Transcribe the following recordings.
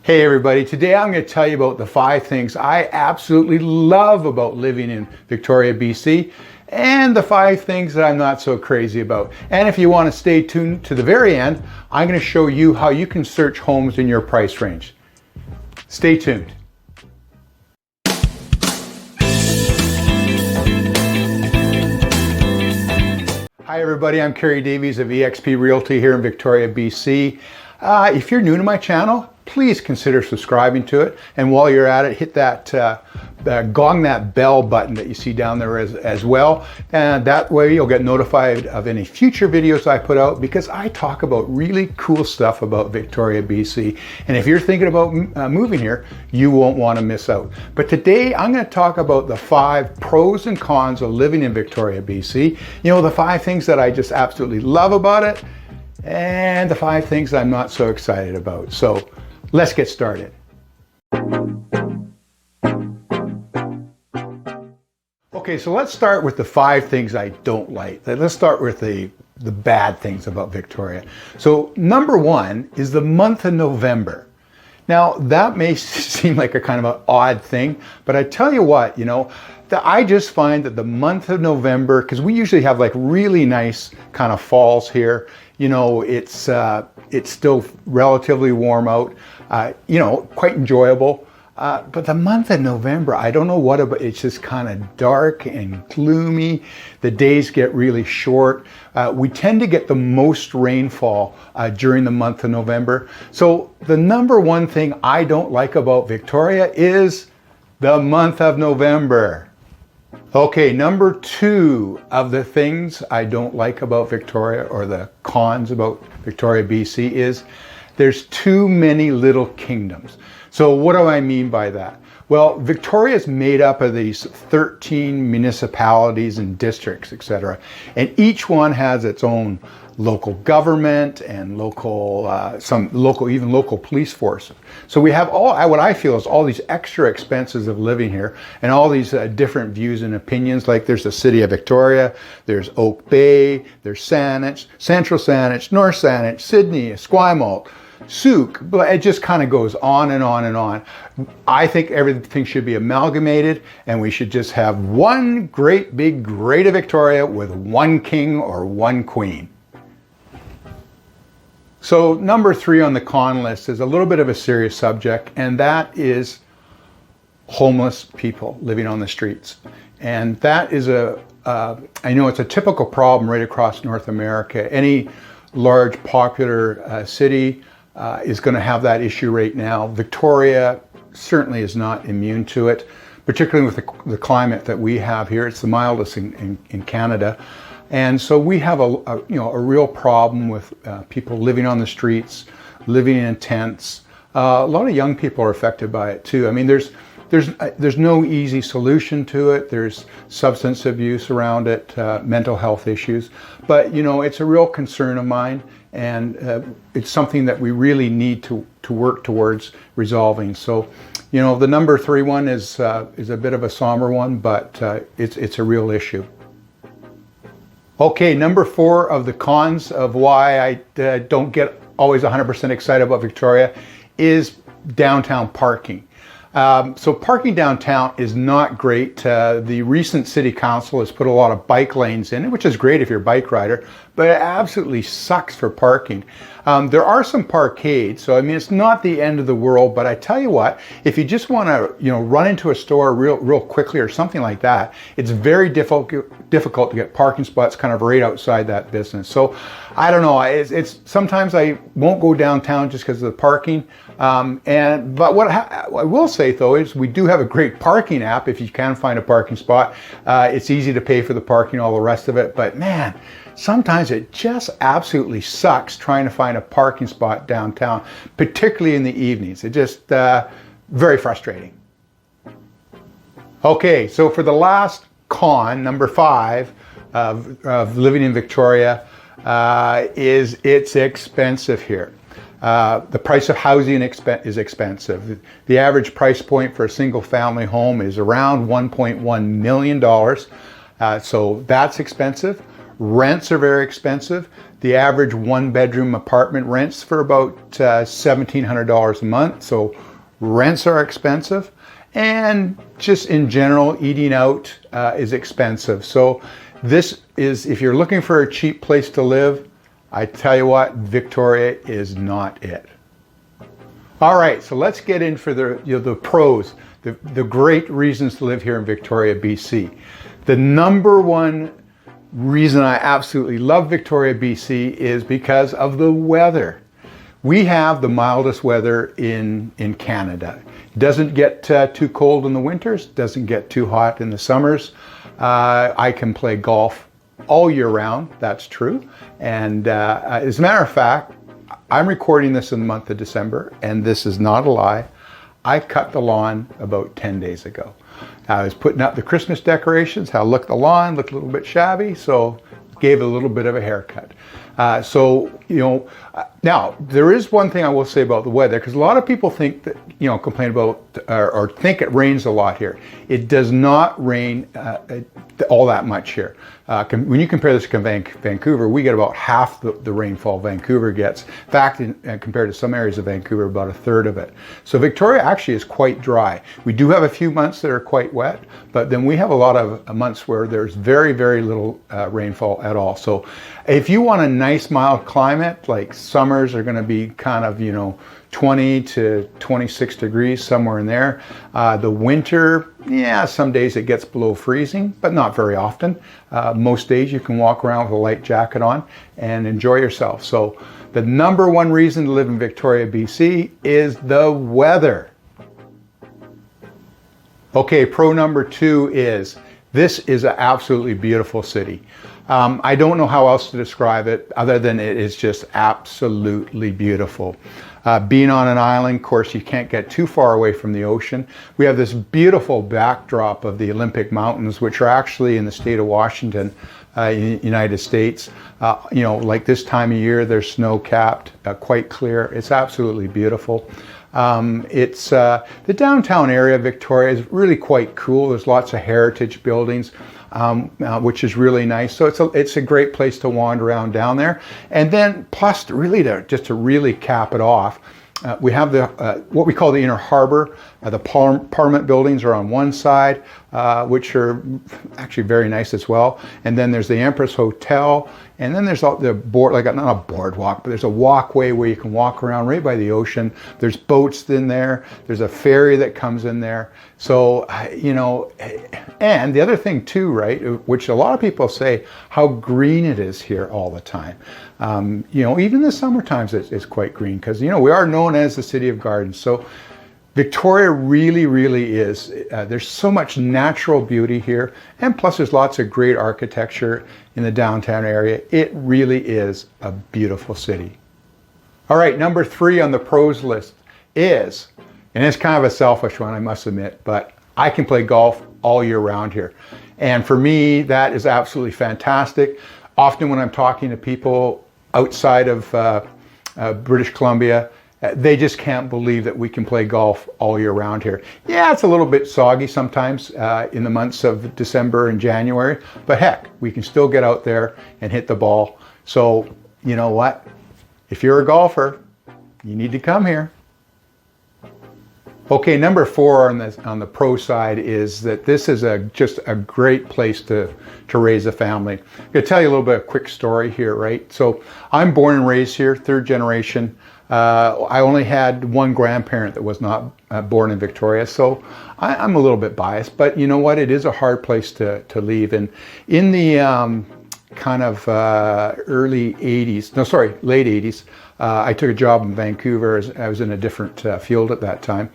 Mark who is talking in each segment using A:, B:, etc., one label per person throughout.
A: Hey everybody, today I'm going to tell you about the 5 things I absolutely love about living in Victoria, BC, and the 5 things that I'm not so crazy about. And if you want to stay tuned to the very end, I'm going to show you how you can search homes in your price range. Stay tuned. Hi everybody, I'm Kerry Davies of eXp Realty here in Victoria, BC. If you're new to my channel, please consider subscribing to it. And while you're at it, hit that gong that bell button that you see down there as well. And that way you'll get notified of any future videos I put out, because I talk about really cool stuff about Victoria, BC. And if you're thinking about moving here, you won't want to miss out. But today I'm going to talk about the 5 pros and cons of living in Victoria, BC. You know, the 5 things that I just absolutely love about it, and the 5 things I'm not so excited about. So let's get started. Okay, so let's start with the 5 things I don't like. Let's start with the bad things about Victoria. So number 1 is the month of November. Now that may seem like a kind of an odd thing, but I tell you what, you know, I just find that the month of November, because we usually have like really nice kind of falls here, you know, it's still relatively warm out, you know, quite enjoyable. But the month of November, I don't know what about, it's just kind of dark and gloomy. The days get really short. We tend to get the most rainfall during the month of November. So the number 1 thing I don't like about Victoria is the month of November. Okay, number 2 of the things I don't like about Victoria, or the cons about Victoria, BC, is there's too many little kingdoms. So what do I mean by that? Well, Victoria is made up of these 13 municipalities and districts, etc. And each one has its own local government and local, even local police force. So we have what I feel is all these extra expenses of living here, and all these different views and opinions. Like there's the city of Victoria, there's Oak Bay, there's Saanich, Central Saanich, North Saanich, Sydney, Esquimalt, Souk, but it just kind of goes on and on and on. I think everything should be amalgamated, and we should just have one great big Greater Victoria with one king or one queen. So number 3 on the con list is a little bit of a serious subject, and that is homeless people living on the streets. And that is I know it's a typical problem right across North America. Any large popular city is going to have that issue right now. Victoria certainly is not immune to it, particularly with the climate that we have here. It's the mildest in Canada. And so we have a real problem with people living on the streets, living in tents. A lot of young people are affected by it too. I mean, there's no easy solution to it. There's substance abuse around it, mental health issues. But you know, it's a real concern of mine, and it's something that we really need to work towards resolving. So, you know, the number 3 one is a bit of a somber one, but it's a real issue. Okay, number 4 of the cons of why I don't get always 100% excited about Victoria is downtown parking. So parking downtown is not great. The recent city council has put a lot of bike lanes in it, which is great if you're a bike rider, but it absolutely sucks for parking. There are some parkades, so I mean, it's not the end of the world, but I tell you what, if you just want to, you know, run into a store real quickly or something like that, it's very difficult to get parking spots kind of right outside that business. So I don't know, it's sometimes I won't go downtown just because of the parking. But what I will say though is we do have a great parking app if you can find a parking spot. It's easy to pay for the parking, all the rest of it, but man, sometimes it just absolutely sucks trying to find a parking spot downtown, particularly in the evenings. It just very frustrating. Okay, so for the last con, number 5 of living in Victoria, is it's expensive here. The price of housing is expensive. The average price point for a single family home is around $1.1 million. So that's expensive. Rents are very expensive. The average one-bedroom apartment rents for about $1,700 a month, so rents are expensive. And just in general, eating out is expensive. So this is, if you're looking for a cheap place to live, I tell you what, Victoria is not it. All right, so let's get in for the pros, the great reasons to live here in Victoria, BC. The number one reason I absolutely love Victoria, BC is because of the weather. We have the mildest weather in Canada. It doesn't get too cold in the winters, doesn't get too hot in the summers. I can play golf all year round, that's true. And as a matter of fact, I'm recording this in the month of December, and this is not a lie. I cut the lawn about 10 days ago. I was putting up the Christmas decorations, how looked the lawn, looked a little bit shabby, so gave it a little bit of a haircut. Now there is one thing I will say about the weather, because a lot of people think that, complain about or think it rains a lot here. It does not rain all that much here. When you compare this to Vancouver, we get about half the rainfall Vancouver gets. In fact, compared to some areas of Vancouver, about a third of it. So Victoria actually is quite dry. We do have a few months that are quite wet, but then we have a lot of months where there's very, very little rainfall at all. So if you want a nice mild climate, like summers are going to be kind of, 20 to 26 degrees, somewhere in there. The winter, yeah, some days it gets below freezing, but not very often. Most days you can walk around with a light jacket on and enjoy yourself. So the number one reason to live in Victoria, BC is the weather. Okay, pro number two is, this is an absolutely beautiful city. I don't know how else to describe it other than it is just absolutely beautiful. Being on an island, of course, you can't get too far away from the ocean. We have this beautiful backdrop of the Olympic Mountains, which are actually in the state of Washington, United States. Like this time of year, they're snow-capped, quite clear. It's absolutely beautiful. The downtown area of Victoria is really quite cool. There's lots of heritage buildings, which is really nice. So it's a great place to wander around down there. And then plus really to really cap it off, we have what we call the Inner Harbor. The Parliament buildings are on one side, which are actually very nice as well. And then there's the Empress Hotel. And then there's not a boardwalk, but there's a walkway where you can walk around right by the ocean. There's boats in there. There's a ferry that comes in there. So, and the other thing too, right, which a lot of people say, how green it is here all the time. Even the summer times it's quite green because, we are known as the City of Gardens. So Victoria really, really is. There's so much natural beauty here, and plus there's lots of great architecture in the downtown area. It really is a beautiful city. All right, number three on the pros list is, and it's kind of a selfish one, I must admit, but I can play golf all year round here. And for me, that is absolutely fantastic. Often when I'm talking to people outside of British Columbia, they just can't believe that we can play golf all year round here. Yeah, it's a little bit soggy sometimes in the months of December and January, but heck, we can still get out there and hit the ball. So, you know what? If you're a golfer, you need to come here. Okay, number four on the pro side is that this is just a great place to raise a family. I'm going to tell you a little bit of a quick story here, right? So I'm born and raised here, third generation. I only had one grandparent that was not born in Victoria, so I'm a little bit biased, but you know what? It is a hard place to leave. And in the late 80s, I took a job in Vancouver. I was in a different field at that time.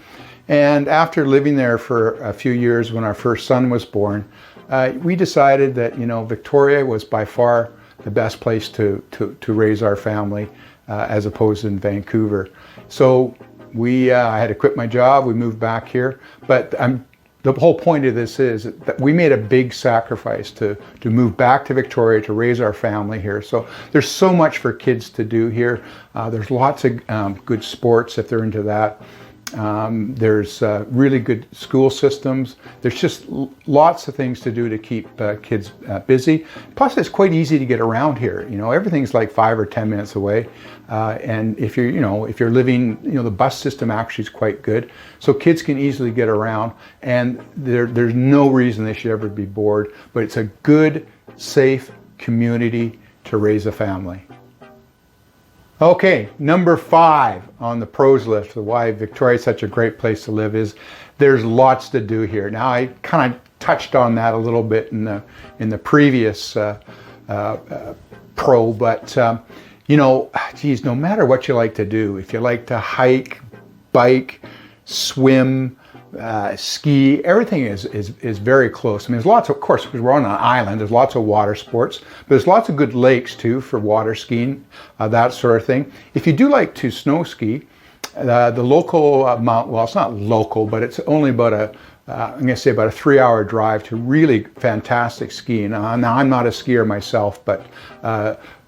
A: And after living there for a few years when our first son was born, we decided that, Victoria was by far the best place to raise our family. As opposed to in Vancouver. So I had to quit my job, we moved back here, but the whole point of this is that we made a big sacrifice to move back to Victoria to raise our family here. So there's so much for kids to do here. There's lots of good sports if they're into that. There's really good school systems. There's just lots of things to do to keep kids busy. Plus, it's quite easy to get around here. You know, everything's like 5 or 10 minutes away. And if you're living, the bus system actually is quite good. So kids can easily get around, and there's no reason they should ever be bored. But it's a good, safe community to raise a family. Okay, number 5 on the pros list of why Victoria is such a great place to live is there's lots to do here. Now, I kind of touched on that a little bit in the previous pro, but geez, no matter what you like to do, if you like to hike, bike, swim, ski, everything is very close. I mean, there's lots of course, because we're on an island, there's lots of water sports, but there's lots of good lakes too for water skiing, that sort of thing. If you do like to snow ski, the local well, it's not local, but it's only about I'm going to say about a 3-hour drive to really fantastic skiing. Now, I'm not a skier myself, but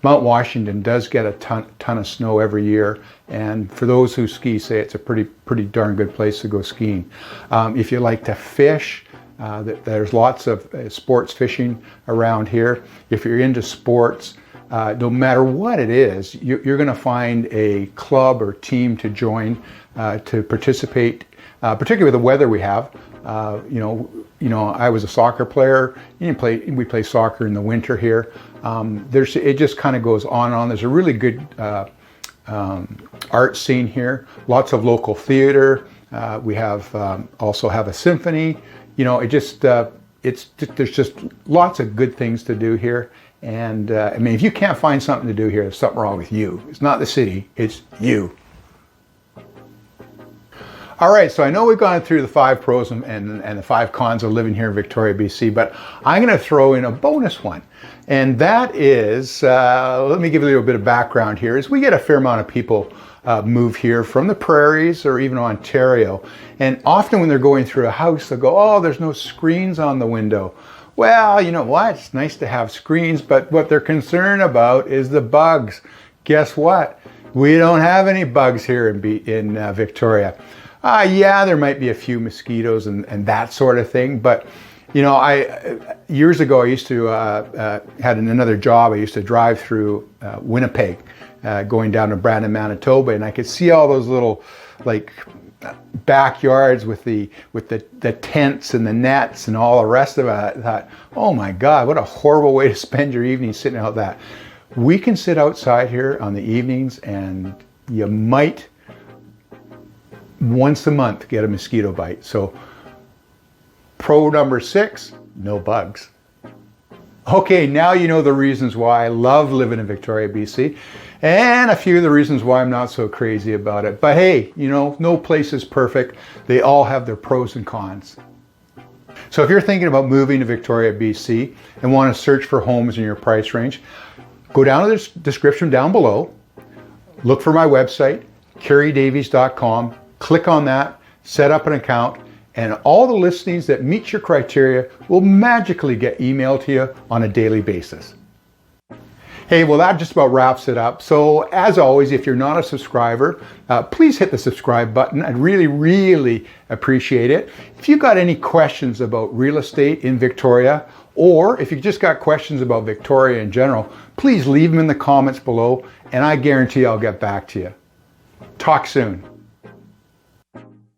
A: Mount Washington does get a ton of snow every year, and for those who ski, say it's a pretty darn good place to go skiing. If you like to fish, there's lots of sports fishing around here. If you're into sports, no matter what it is, you're going to find a club or team to join to participate, particularly with the weather we have. I was a soccer player. We play soccer in the winter here. It just kind of goes on and on. There's a really good art scene here. Lots of local theater. We also have a symphony. There's just lots of good things to do here. And I mean, if you can't find something to do here, there's something wrong with you. It's not the city, it's you. All right, so I know we've gone through the 5 pros and the 5 cons of living here in Victoria, BC, but I'm going to throw in a bonus one. And that is, let me give you a little bit of background here, is we get a fair amount of people move here from the prairies or even Ontario. And often when they're going through a house, they'll go, oh, there's no screens on the window. Well, you know what? It's nice to have screens, but what they're concerned about is the bugs. Guess what? We don't have any bugs here in Victoria. Yeah, there might be a few mosquitoes and that sort of thing, but years ago I used to had another job. I used to drive through Winnipeg, going down to Brandon, Manitoba, and I could see all those little backyards with the tents and the nets and all the rest of it. I thought, oh my God, what a horrible way to spend your evening sitting out that. We can sit outside here on the evenings, and you might once a month get a mosquito bite. So pro number 6, no bugs. Okay, now you know the reasons why I love living in Victoria, BC, and a few of the reasons why I'm not so crazy about it. But hey, no place is perfect. They all have their pros and cons. So if you're thinking about moving to Victoria, BC and want to search for homes in your price range, go down to the description down below, look for my website, kerrydavies.com, click on that, set up an account, and all the listings that meet your criteria will magically get emailed to you on a daily basis. Hey, well, that just about wraps it up. So as always, if you're not a subscriber, please hit the subscribe button. I'd really, really appreciate it. If you've got any questions about real estate in Victoria, or if you've just got questions about Victoria in general, please leave them in the comments below, and I guarantee I'll get back to you. Talk soon.